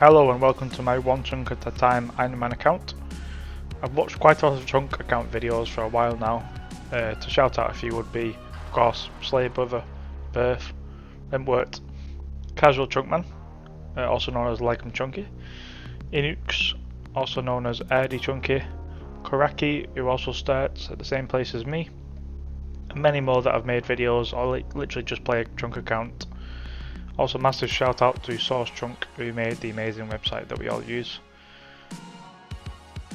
Hello and welcome to my one chunk at a time ironman account. I've watched quite a lot of chunk account videos for a while now. To shout out a few would be, of course, Slay Brother, Birth, Limwort, Casual Chunkman, also known as Like 'em Chunky, Inux, also known as Airdie Chunky, Koraki, who also starts at the same place as me, and many more that have made videos or literally just play a chunk account. Also massive shout out to Source Chunk, who made the amazing website that we all use.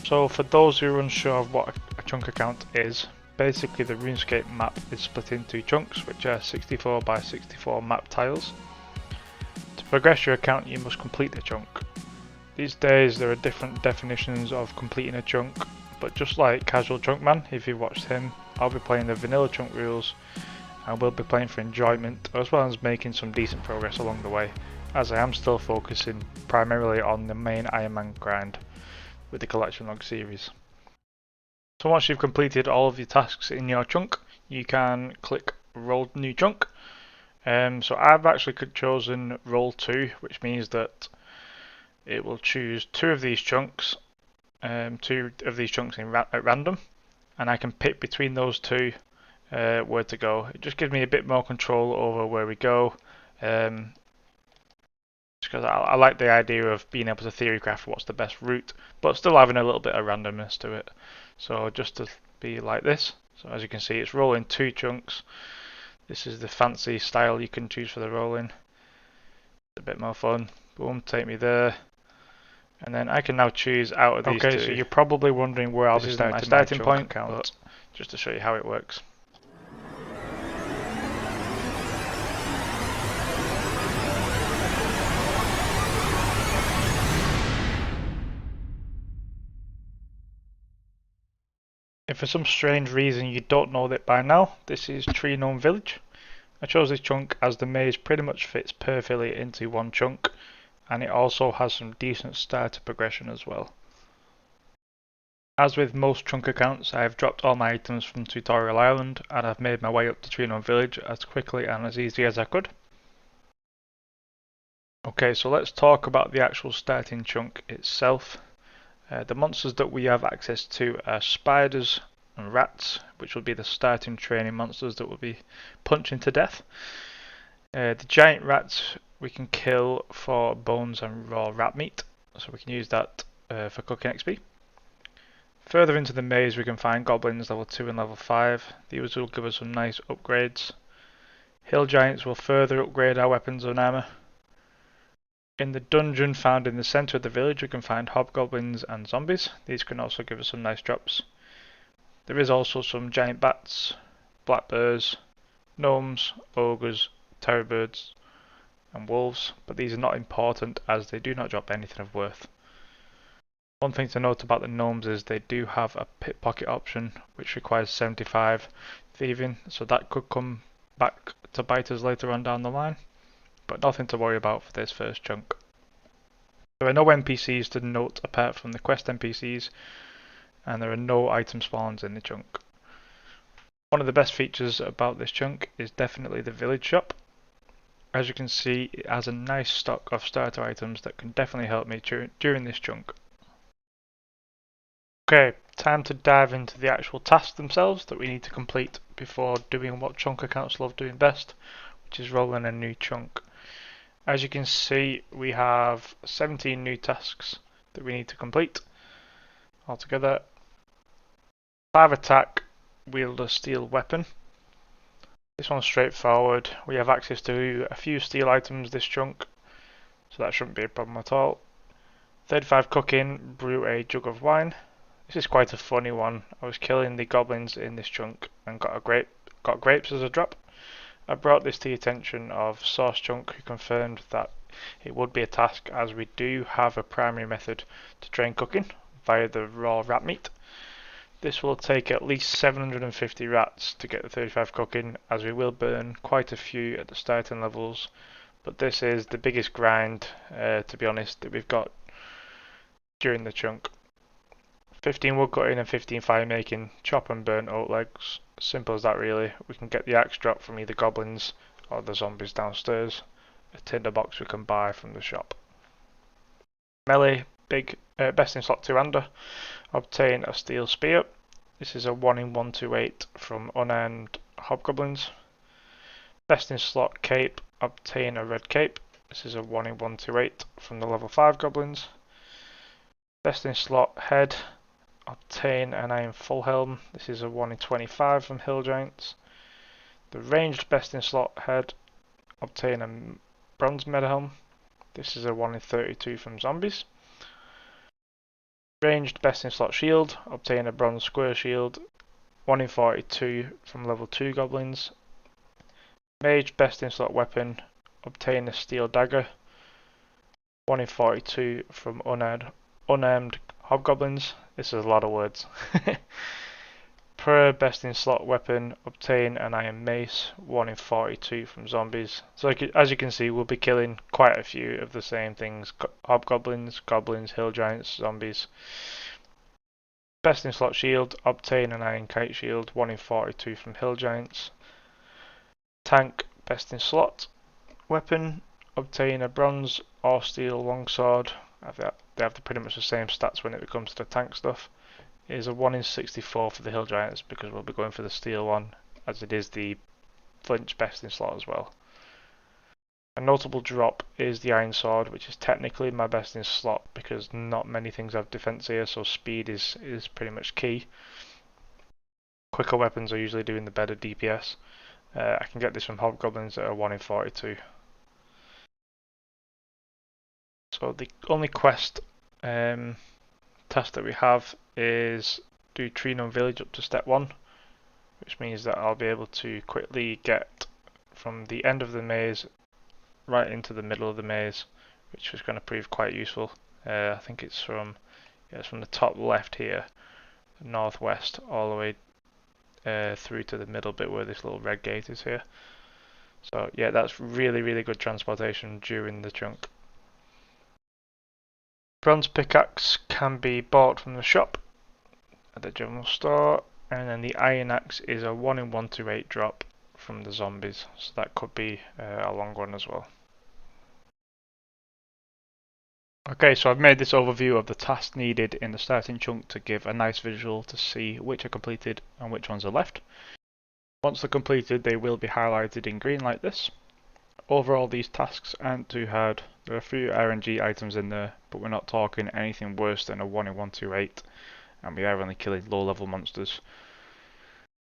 So for those who are unsure of what a chunk account is, basically the RuneScape map is split into chunks, which are 64 by 64 map tiles. To progress your account you must complete the chunk. These days there are different definitions of completing a chunk, but just like Casual Chunkman, if you watched him, I'll be playing the vanilla chunk rules and will be playing for enjoyment as well as making some decent progress along the way, as I am still focusing primarily on the main Ironman grind with the collection log series. So once you've completed all of your tasks in your chunk, you can click roll new chunk. So I've actually chosen roll 2, which means that it will choose two of these chunks at random, and I can pick between those two where to go. It just gives me a bit more control over where we go, because I like the idea of being able to theorycraft what's the best route, but still having a little bit of randomness to it. So just to be like this. So as you can see, it's rolling two chunks. This is the fancy style you can choose for the rolling. A bit more fun. Boom, take me there. And then I can now choose out of these two. Okay, so you're probably wondering where I'll be starting my starting point account, but just to show you how it works. If for some strange reason you don't know that by now, this is Tree Gnome Village. I chose this chunk as the maze pretty much fits perfectly into one chunk, and it also has some decent starter progression as well. As with most chunk accounts, I have dropped all my items from Tutorial Island and I've made my way up to Tree Gnome Village as quickly and as easy as I could. Okay, so let's talk about the actual starting chunk itself. The monsters that we have access to are spiders and rats, which will be the starting training monsters that will be punching to death. The giant rats we can kill for bones and raw rat meat, so we can use that for cooking XP. Further into the maze we can find goblins level 2 and level 5. These will give us some nice upgrades. Hill giants will further upgrade our weapons and armour. In the dungeon found in the centre of the village we can find hobgoblins and zombies. These can also give us some nice drops. There is also some giant bats, black bears, gnomes, ogres, terrorbirds and wolves, but these are not important as they do not drop anything of worth. One thing to note about the gnomes is they do have a pickpocket option which requires 75 thieving, so that could come back to bite us later on down the line, but nothing to worry about for this first chunk. There are no NPCs to note apart from the quest NPCs, and there are no item spawns in the chunk. One of the best features about this chunk is definitely the village shop. As you can see, it has a nice stock of starter items that can definitely help me during this chunk. Okay, time to dive into the actual tasks themselves that we need to complete before doing what chunk accounts love doing best, which is rolling a new chunk. As you can see, we have 17 new tasks that we need to complete altogether. 5 attack, wield a steel weapon. This one's straightforward. We have access to a few steel items this chunk, so that shouldn't be a problem at all. 35 cooking, brew a jug of wine. This is quite a funny one. I was killing the goblins in this chunk and got grapes as a drop. I brought this to the attention of Source Chunk, who confirmed that it would be a task as we do have a primary method to train cooking via the raw rat meat. This will take at least 750 rats to get the 35 cooking, as we will burn quite a few at the starting levels, but this is the biggest grind, to be honest, that we've got during the chunk. 15 wood cutting and 15 fire making, chop and burn oak legs. Simple as that really. We can get the axe drop from either goblins or the zombies downstairs. A tinderbox we can buy from the shop. Melee, best in slot two-hander, obtain a steel spear. This is a 1 in 128 from unarmed hobgoblins. Best in slot cape, obtain a red cape. This is a 1 in 128 from the level 5 goblins. Best in slot head, obtain an iron full helm. This is a 1 in 25 from hill giants. The ranged best in slot head, obtain a bronze meta helm. This is a 1 in 32 from zombies. Ranged best in slot shield, obtain a bronze square shield, 1 in 42 from level 2 goblins. Mage best in slot weapon, obtain a steel dagger, 1 in 42 from unarmed hobgoblins. This is a lot of words. Per best in slot weapon, obtain an iron mace, 1 in 42 from zombies. So as you can see, we'll be killing quite a few of the same things: hobgoblins, goblins, hill giants, zombies. Best in slot shield, obtain an iron kite shield, 1 in 42 from hill giants. Tank best in slot weapon, obtain a bronze or steel longsword. They have pretty much the same stats when it comes to the tank stuff. It is a 1 in 64 for the hill giants because we'll be going for the steel one, as it is the flinch best in slot as well. A notable drop is the iron sword, which is technically my best in slot because not many things have defense here, so speed is pretty much key. Quicker weapons are usually doing the better DPS. I can get this from hobgoblins that are 1 in 42. So the only quest task that we have is do Tree Known Village up to step 1, which means that I'll be able to quickly get from the end of the maze right into the middle of the maze, which is going to prove quite useful. I think it's from the top left here, northwest, all the way through to the middle bit where this little red gate is here. So yeah, that's really good transportation during the chunk. Bronze pickaxe can be bought from the shop at the general store, and then the iron axe is a 1 in 128 drop from the zombies, so that could be a long one as well. Okay, so I've made this overview of the tasks needed in the starting chunk to give a nice visual to see which are completed and which ones are left. Once they're completed, they will be highlighted in green like this. Overall, these tasks aren't too hard. There are a few RNG items in there, but we're not talking anything worse than a 1 in 128, and we are only killing low level monsters.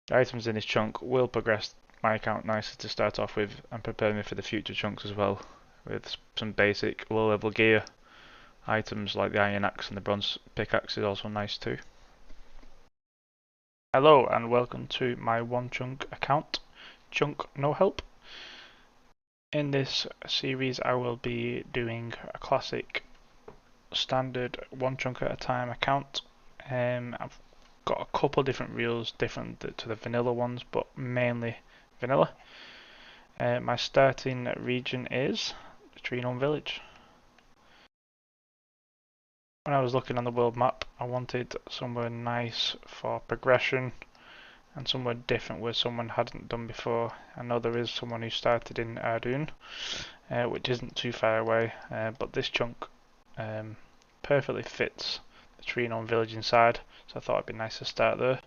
The items in this chunk will progress my account nicely to start off with and prepare me for the future chunks as well, with some basic low level gear. Items like the iron axe and the bronze pickaxe is also nice too. Hello and welcome to my one chunk account, Chunk Nohelp. In this series I will be doing a classic standard one chunk at a time account. I've got a couple different rules different to the vanilla ones, but mainly vanilla. My starting region is the Tree Known Village. When I was looking on the world map, I wanted somewhere nice for progression and somewhere different where someone hadn't done before. I know there is someone who started in Ardoon, which isn't too far away, but this chunk perfectly fits the Tree Known Village inside, so I thought it'd be nice to start there.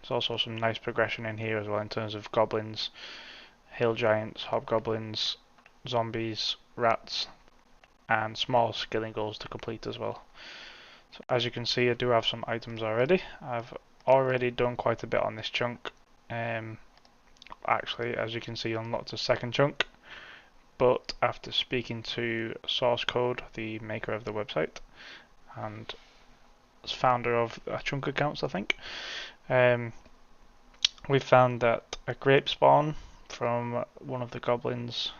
There's also some nice progression in here as well in terms of goblins, hill giants, hobgoblins, zombies, rats, and small skilling goals to complete as well. So as you can see, I do have some items already. I've already done quite a bit on this chunk. Actually, as you can see, unlocked a second chunk, but after speaking to Source Code, the maker of the website and founder of chunk accounts, I think, we found that a grape spawn from one of the goblins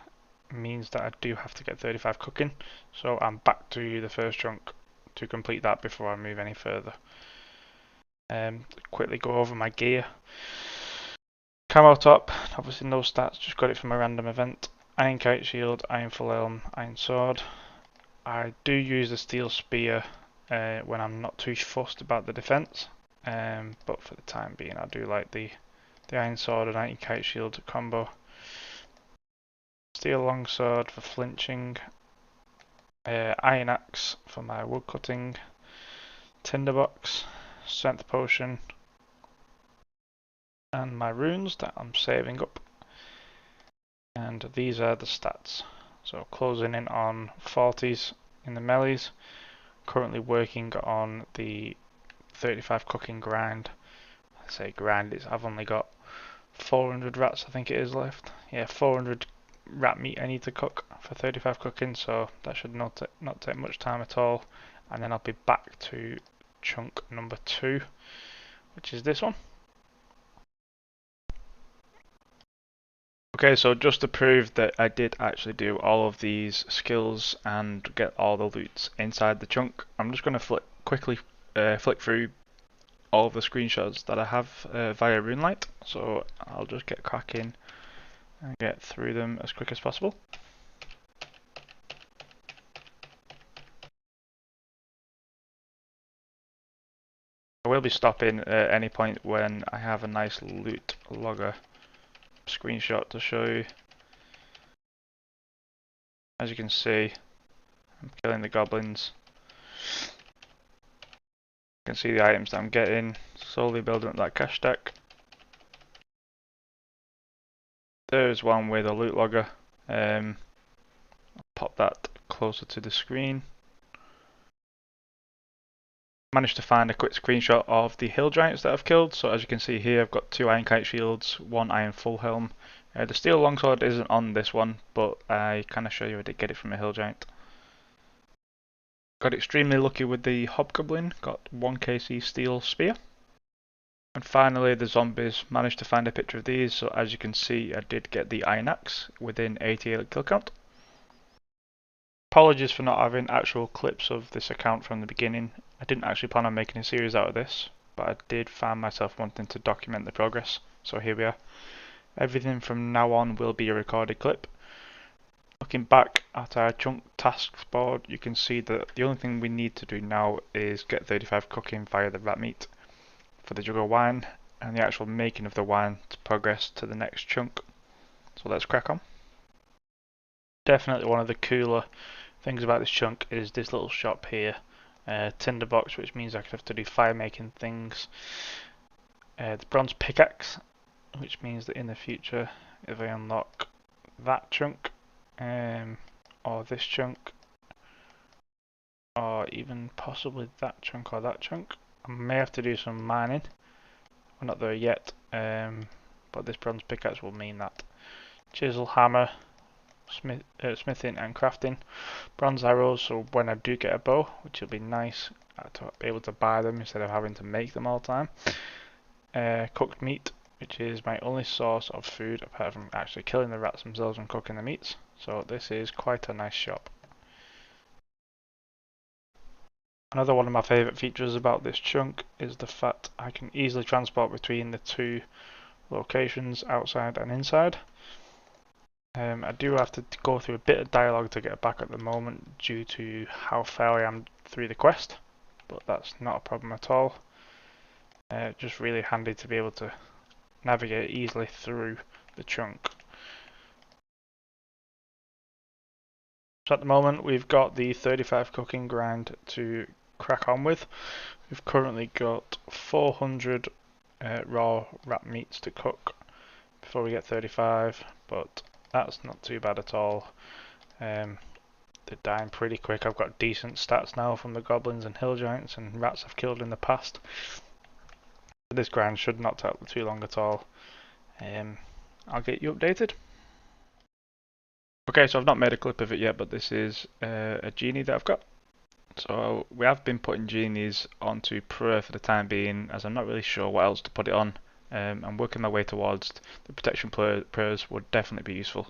means that I do have to get 35 cooking, so I'm back to the first chunk to complete that before I move any further. Quickly go over my gear. Camo top, obviously no stats, just got it from a random event. Iron kite shield, iron full helm, iron sword. I do use the steel spear when I'm not too fussed about the defense, but for the time being I do like the iron sword and iron kite shield combo. Steel longsword for flinching. iron axe for my wood cutting, tinderbox, strength potion, and my runes that I'm saving up. And these are the stats. So closing in on 40s in the melees. Currently working on the 35 cooking grind. I say grind, I've only got 400 rats I think it is left. Yeah, 400 rat meat I need to cook for 35 cooking, so that should not take much time at all. And then I'll be back to chunk number 2, which is this one. Okay, so just to prove that I did actually do all of these skills and get all the loots inside the chunk, I'm just going to quickly flick through all of the screenshots that I have via RuneLight. So I'll just get cracking and get through them as quick as possible. I will be stopping at any point when I have a nice loot logger screenshot to show you. As you can see, I'm killing the goblins. You can see the items that I'm getting, slowly building up that cash stack. There's one with a loot logger. I'll pop that closer to the screen. Managed to find a quick screenshot of the hill giants that I've killed. So as you can see here, I've got 2 iron kite shields, 1 iron full helm. The steel longsword isn't on this one, but I kind of show you I did get it from a hill giant. Got extremely lucky with the hobgoblin, got 1 KC steel spear. And finally the zombies, managed to find a picture of these, so as you can see I did get the iron axe within 88 kill count. Apologies for not having actual clips of this account from the beginning. I didn't actually plan on making a series out of this, but I did find myself wanting to document the progress, so here we are. Everything from now on will be a recorded clip. Looking back at our chunk tasks board, you can see that the only thing we need to do now is get 35 cooking via the rat meat for the jug of wine and the actual making of the wine to progress to the next chunk. So let's crack on. Definitely one of the cooler things about this chunk is this little shop here. Tinderbox, which means I could have to do fire making things. The bronze pickaxe, which means that in the future, if I unlock that chunk, or this chunk, or even possibly that chunk or that chunk, I may have to do some mining. We're not there yet, but this bronze pickaxe will mean that. Chisel, hammer, smithing and crafting. Bronze arrows, so when I do get a bow, which will be nice to be able to buy them instead of having to make them all the time. Cooked meat, which is my only source of food apart from actually killing the rats themselves and cooking the meats. So this is quite a nice shop. Another one of my favourite features about this chunk is the fact I can easily transport between the 2 locations, outside and inside. I do have to go through a bit of dialogue to get back at the moment due to how far I am through the quest, but that's not a problem at all. Just really handy to be able to navigate easily through the chunk. So at the moment we've got the 35 cooking grind to crack on with. We've currently got 400 raw rat meats to cook before we get 35, but that's not too bad at all. They're dying pretty quick. I've got decent stats now from the goblins and hill giants and rats I've killed in the past. This grind should not take too long at all. I'll get you updated. Okay, so I've not made a clip of it yet, but this is a genie that I've got. So we have been putting genies onto prayer for the time being, as I'm not really sure what else to put it on. I'm working my way towards the protection prayers would definitely be useful.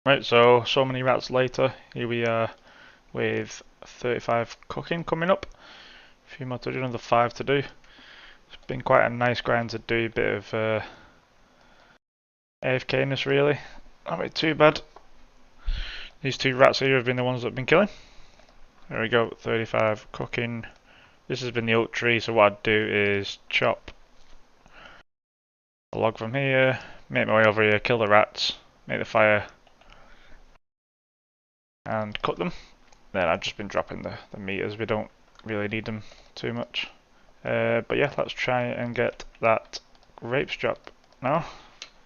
Right, so many rats later, here we are with 35 cooking coming up. A few more to do, another 5 to do. It's been quite a nice grind to do, a bit of AFK-ness really. Not really too bad. These 2 rats here have been the ones that I've been killing. There we go, 35 cooking. This has been the oak tree, so what I'd do is chop a log from here, make my way over here, kill the rats, make the fire, and cut them. Then I've just been dropping the meters, we don't really need them too much. But yeah, let's try and get that grapes drop now.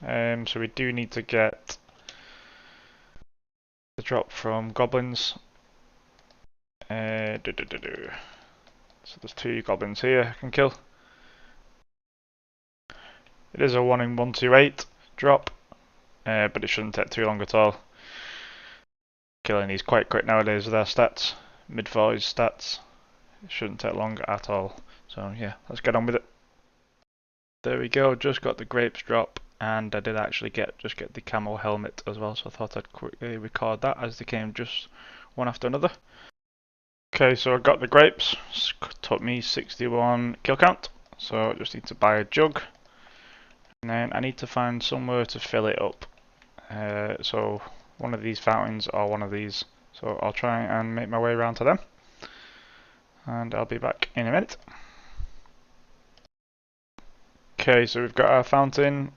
So we do need to get the drop from goblins. So there's 2 goblins here I can kill. It is a 1 in 128 drop, but it shouldn't take too long at all. Killing these quite quick nowadays with our stats, mid-40s stats. It shouldn't take long at all. So yeah, let's get on with it. There we go, just got the grapes drop, and I did actually get the camo helmet as well, so I thought I'd quickly record that as they came just one after another. Okay, so I got the grapes, took me 61 kill count, so I just need to buy a jug, and then I need to find somewhere to fill it up. So one of these fountains or one of these, so I'll try and make my way around to them, and I'll be back in a minute. Okay, so we've got our fountain,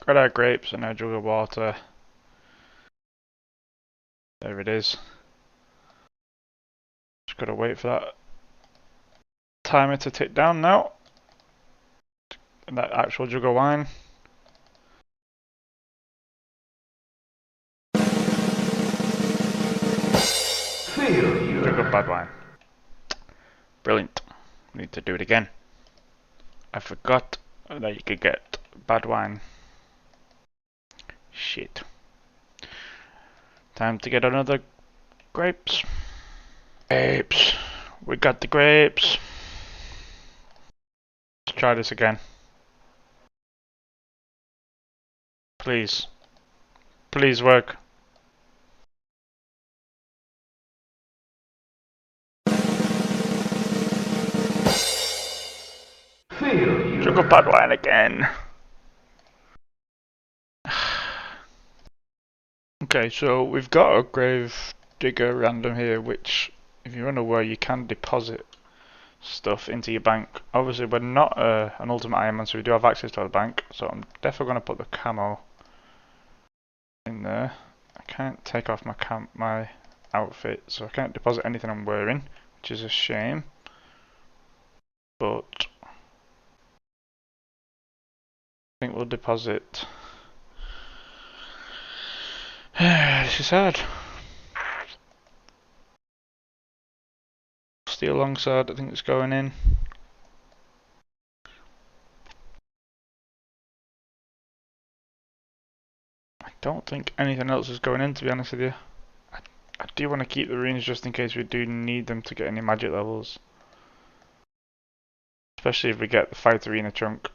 got our grapes and our jug of water. There it is. Just gotta wait for that timer to tick down now. And that actual jug of wine. Jug of bad wine. Brilliant. Need to do it again. I forgot that you could get bad wine. Shit. Time to get another grapes. Grapes. We got the grapes. Let's try this again. Please. Please work. Jug of bad wine again. Okay, so we've got a grave digger random here, which, if you're unaware, you can deposit stuff into your bank. Obviously, we're not an ultimate ironman, so we do have access to our bank. So I'm definitely going to put the camo in there. I can't take off my outfit, so I can't deposit anything I'm wearing, which is a shame. But I think we'll deposit. This is sad. Steel longsword, I think it's going in. I don't think anything else is going in, to be honest with you. I do want to keep the runes just in case we do need them to get any magic levels. Especially if we get the fight arena chunk,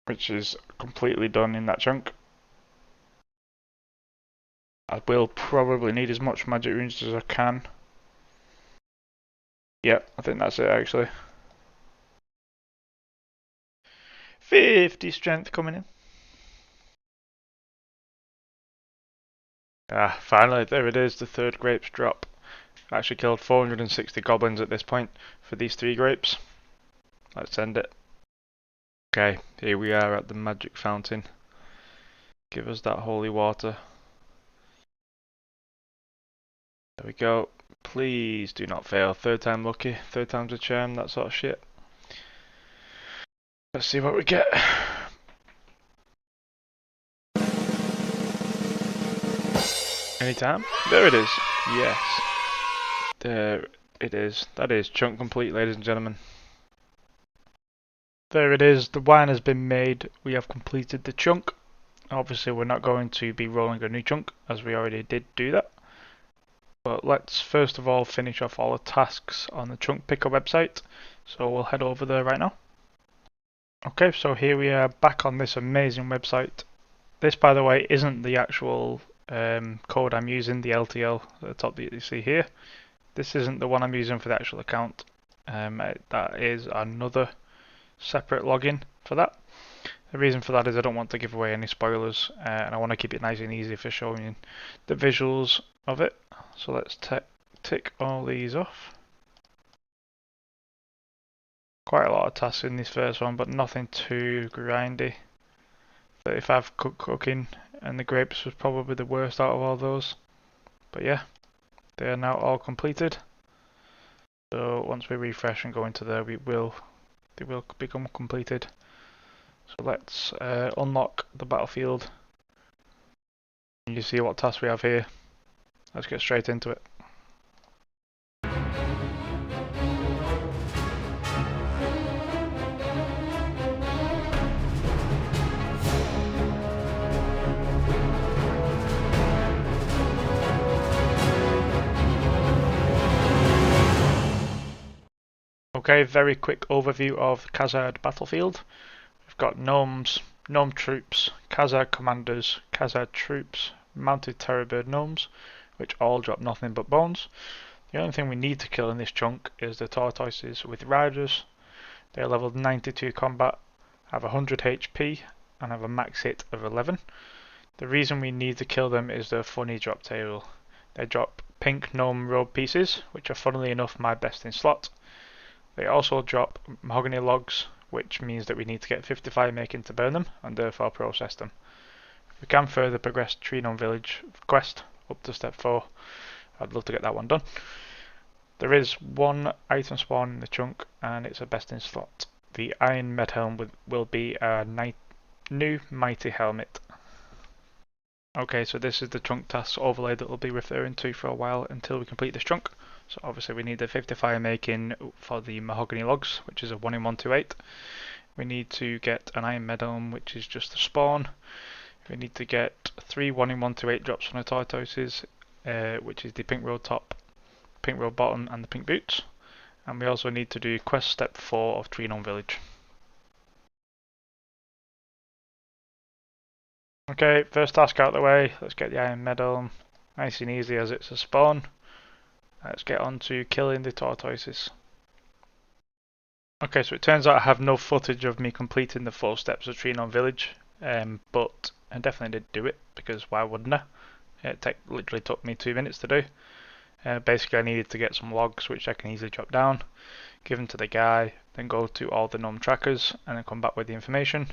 which is completely done in that chunk. I will probably need as much magic runes as I can. Yep, I think that's it actually. 50 strength coming in. Ah, finally, there it is, the 3rd grapes drop. I actually killed 460 goblins at this point for these 3 grapes. Let's end it. Okay, here we are at the magic fountain. Give us that holy water. There we go. Please do not fail. 3rd time lucky, 3rd time's a charm, that sort of shit. Let's see what we get. Anytime? There it is. Yes. There it is. That is chunk complete, ladies and gentlemen. There it is. The wine has been made. We have completed the chunk. Obviously, we're not going to be rolling a new chunk, as we already did do that. But let's first of all finish off all the tasks on the chunk picker website. So we'll head over there right now. Okay, so here we are back on this amazing website. This, by the way, isn't the actual code I'm using, the LTL at the top that you see here. This isn't the one I'm using for the actual account. That is another separate login for that. The reason for that is I don't want to give away any spoilers, and I want to keep it nice and easy for showing you the visuals of it. So let's tick all these off. Quite a lot of tasks in this first one, but nothing too grindy. 35 cooking, and the grapes was probably the worst out of all those. But yeah, they are now all completed. So once we refresh and go into there, they will become completed. So let's unlock the battlefield. You see what tasks we have here. Let's get straight into it. Okay, very quick overview of the Khazad battlefield. We've got gnomes, gnome troops, Khazad commanders, Khazad troops, mounted terrorbird gnomes, which all drop nothing but bones. The only thing we need to kill in this chunk is the tortoises with riders. They're leveled 92 combat, have 100 HP, and have a max hit of 11. The reason we need to kill them is their funny drop table. They drop pink gnome robe pieces, which are funnily enough my best in slot. They also drop mahogany logs, which means that we need to get 55 making to burn them, and therefore process them. We can further progress Tree Gnome Village quest up to step 4. I'd love to get that one done. There is one item spawn in the chunk, and it's a best in slot. The Iron Helm will be a new mighty helmet. Okay, so this is the chunk tasks overlay that we'll be referring to for a while until we complete this chunk. So obviously we need the 55 making for the mahogany logs, which is a 1 in 128. We need to get an iron medallion, which is just a spawn. We need to get 3 1 in 128 drops from the tortoises, which is the pink road top, pink road bottom, and the pink boots. And we also need to do quest step 4 of Tree Gnome Village. Okay, first task out of the way. Let's get the iron medal. Nice and easy as it's a spawn. Let's get on to killing the tortoises. Okay, so it turns out I have no footage of me completing the 4 steps of Tree Gnome Village, but I definitely did do it, because why wouldn't I? It literally took me 2 minutes to do. Basically I needed to get some logs, which I can easily drop down, give them to the guy, then go to all the gnome trackers, and then come back with the information.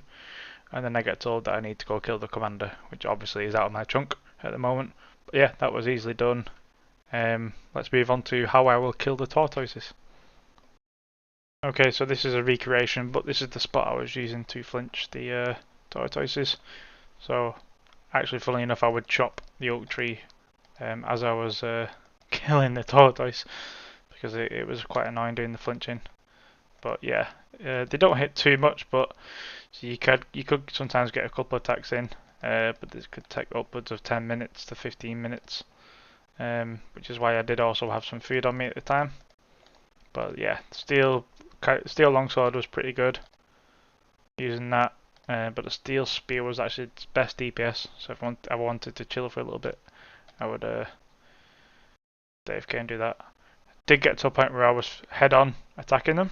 And then I get told that I need to go kill the commander, which obviously is out of my chunk at the moment. But yeah, that was easily done. Let's move on to how I will kill the tortoises. Okay, so this is a recreation, but this is the spot I was using to flinch the tortoises. So, actually, funnily enough, I would chop the oak tree as I was killing the tortoise, because it was quite annoying doing the flinching. But yeah, they don't hit too much, but so you could sometimes get a couple of attacks in, but this could take upwards of 10 minutes to 15 minutes, which is why I did also have some food on me at the time. But yeah, steel longsword was pretty good using that, but the steel spear was actually its best DPS. So if I wanted to chill for a little bit, I would AFK and do that. Did get to a point where I was head on attacking them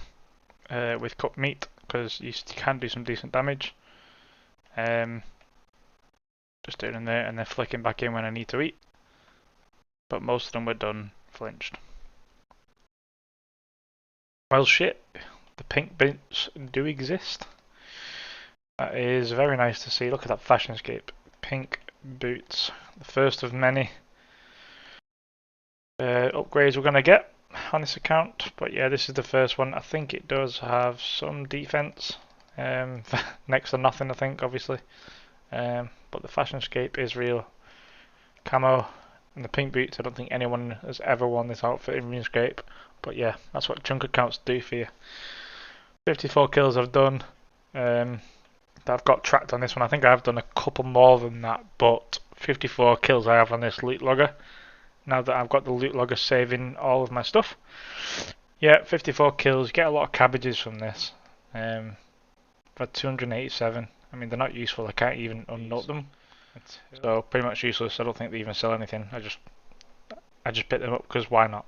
with cooked meat, because you can do some decent damage. Just doing them there and then flicking back in when I need to eat. But most of them were done flinched. Well shit, the pink boots do exist. That is very nice to see. Look at that fashionscape. Pink boots. The first of many upgrades we're going to get on this account. But yeah, this is the first one. I think it does have some defense. Next to nothing, I think, obviously. But the fashionscape is real. Camo and the pink boots. I don't think anyone has ever worn this outfit in RuneScape. But yeah, that's what chunk accounts do for you. 54 kills I've done. I've got tracked on this one. I think I've done a couple more than that, but 54 kills I have on this loot logger. Now that I've got the loot logger saving all of my stuff. Yeah, 54 kills. You get a lot of cabbages from this. I've had 287. I mean, they're not useful. I can't even unnote them. So pretty much useless. I don't think they even sell anything. I just pick them up because why not?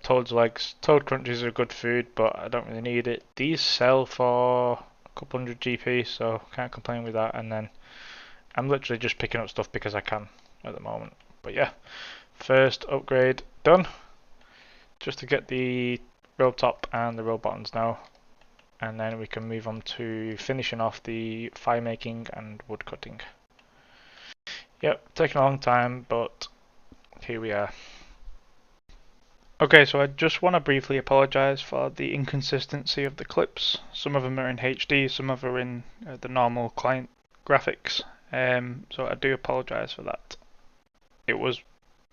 Toad's legs. Toad crunches are good food, but I don't really need it. These sell for a couple hundred GP, so can't complain with that. And then I'm literally just picking up stuff because I can at the moment. But yeah, first upgrade done. Just to get the robe top and the robe bottoms now. And then we can move on to finishing off the fire making and wood cutting. Yep, taking a long time, but here we are. Okay, so I just want to briefly apologise for the inconsistency of the clips. Some of them are in HD, some of them are in the normal client graphics, so I do apologise for that. It was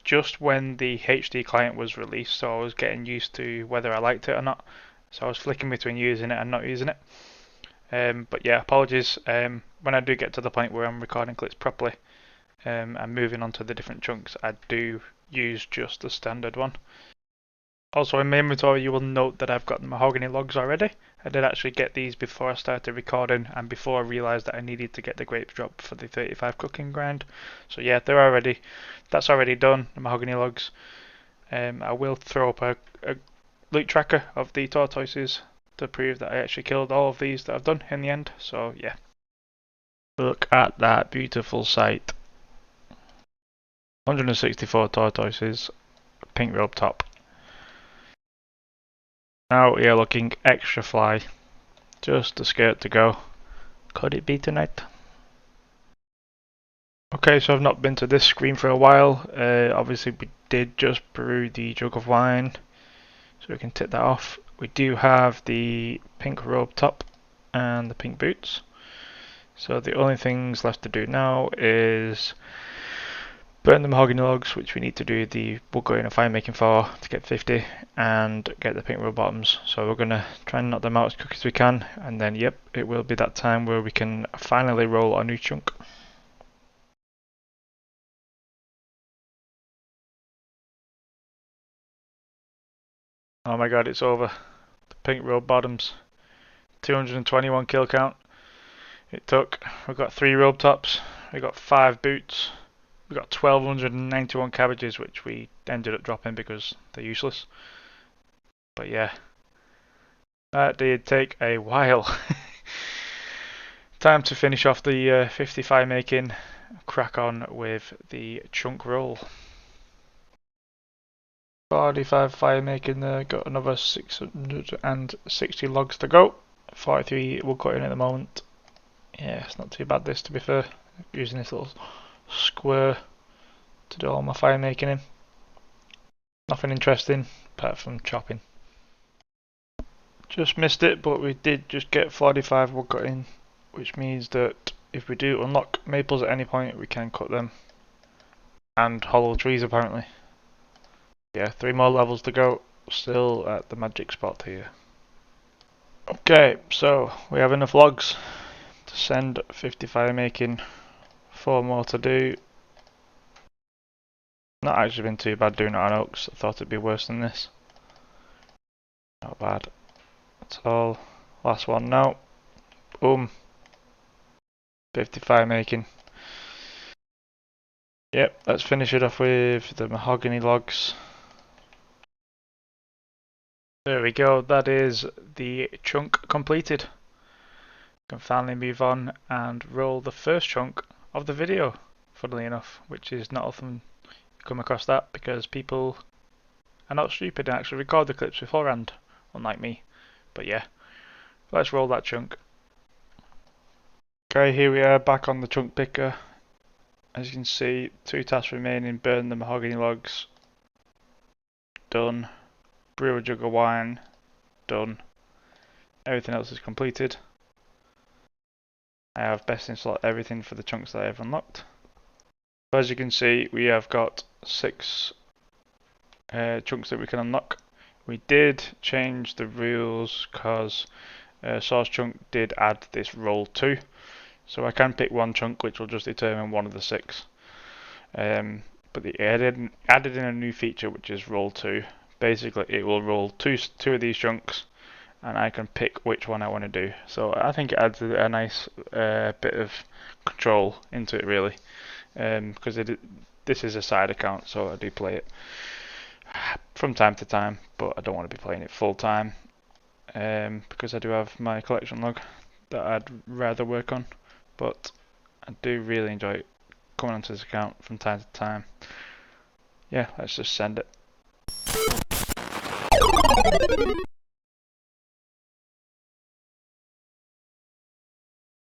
just when the HD client was released, so I was getting used to whether I liked it or not, so I was flicking between using it and not using it. But yeah, apologies. When I do get to the point where I'm recording clips properly and moving on to the different chunks, I do use just the standard one. Also, in my inventory, you will note that I've got the mahogany logs already. I did actually get these before I started recording and before I realised that I needed to get the grapes dropped for the 35 cooking grind. So yeah, that's already done, the mahogany logs. I will throw up a loot tracker of the tortoises to prove that I actually killed all of these that I've done in the end. So yeah. Look at that beautiful sight. 164 tortoises, pink robe top. Now we are looking extra fly. Just a skirt to go. Could it be tonight? Okay, so I've not been to this screen for a while. Obviously we did just brew the jug of wine, so we can tick that off. We do have the pink robe top and the pink boots. So the only things left to do now is burn the mahogany logs, which we need to do the wood going and fire making for to get 50, and get the pink robe bottoms. So we're going to try and knock them out as quick as we can, and then yep, it will be that time where we can finally roll our new chunk. Oh my god, it's over. The pink robe bottoms. 221 kill count. It took. We've got 3 robe tops, we got 5 boots, we got 1291 cabbages, which we ended up dropping because they're useless. But yeah, that did take a while. Time to finish off the 50 fire making, crack on with the chunk roll. 45 fire making there, got another 660 logs to go. 43 wood cutting at the moment. Yeah, it's not too bad this, to be fair. Using this little square to do all my fire making in. Nothing interesting apart from chopping. Just missed it, but we did just get 45 wood cutting, which means that if we do unlock maples at any point, we can cut them. And hollow trees apparently. Yeah, 3 more levels to go. Still at the magic spot here. Okay, so we have enough logs to send 50 fire making. 4 more to do. Not actually been too bad doing it on oaks. I thought it'd be worse than this. Not bad at all. Last one now. Boom. 50 fire making. Yep, let's finish it off with the mahogany logs. There we go, that is the chunk completed. Can finally move on and roll the first chunk of the video, funnily enough, which is not often you come across that because people are not stupid and actually record the clips beforehand, unlike me. But yeah, let's roll that chunk. Okay, here we are back on the chunk picker. As you can see, 2 tasks remaining: burn the mahogany logs. Done. Brew a jug of wine. Done. Everything else is completed. I have best in slot everything for the chunks that I have unlocked. As you can see, we have got 6 chunks that we can unlock. We did change the rules because Source Chunk did add this roll 2. So I can pick one chunk which will just determine one of the 6. But they added in a new feature which is roll 2. Basically it will roll two of these chunks and I can pick which one I want to do. So I think it adds a nice bit of control into it really, because this is a side account, so I do play it from time to time, but I don't want to be playing it full time, because I do have my collection log that I'd rather work on, but I do really enjoy coming onto this account from time to time. Yeah, let's just send it.